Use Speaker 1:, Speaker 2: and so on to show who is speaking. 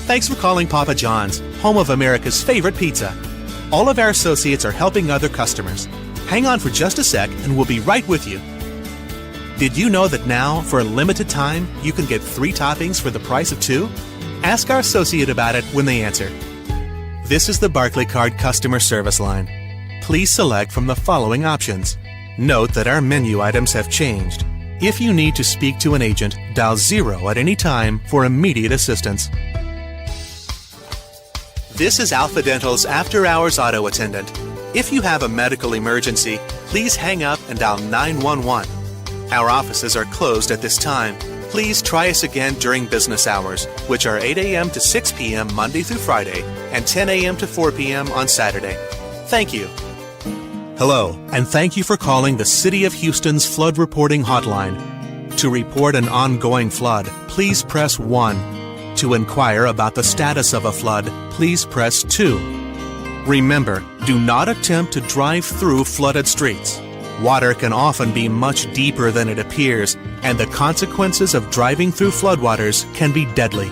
Speaker 1: Thanks for calling Papa John's, home of America's favorite pizza. All of our associates are helping other customers. Hang on for just a sec and we'll be right with you. Did you know that now, for a limited time, you can get 3 toppings for the price of 2? Ask our associate about it when they answer. This is the Barclaycard customer service line. Please select from the following options. Note that our menu items have changed. If you need to speak to an agent, dial 0 at any time for immediate assistance. This is Alpha Dental's after-hours auto attendant. If you have a medical emergency, please hang up and dial 911. Our offices are closed at this time. Please try us again during business hours, which are 8 a.m. to 6 p.m. Monday through Friday and 10 a.m. to 4 p.m. on Saturday. Thank you. Hello, and thank you for calling the City of Houston's Flood Reporting Hotline. To report an ongoing flood, please press 1. To inquire about the status of a flood, please press 2. Remember, do not attempt to drive through flooded streets. Water can often be much deeper than it appears, and the consequences of driving through floodwaters can be deadly.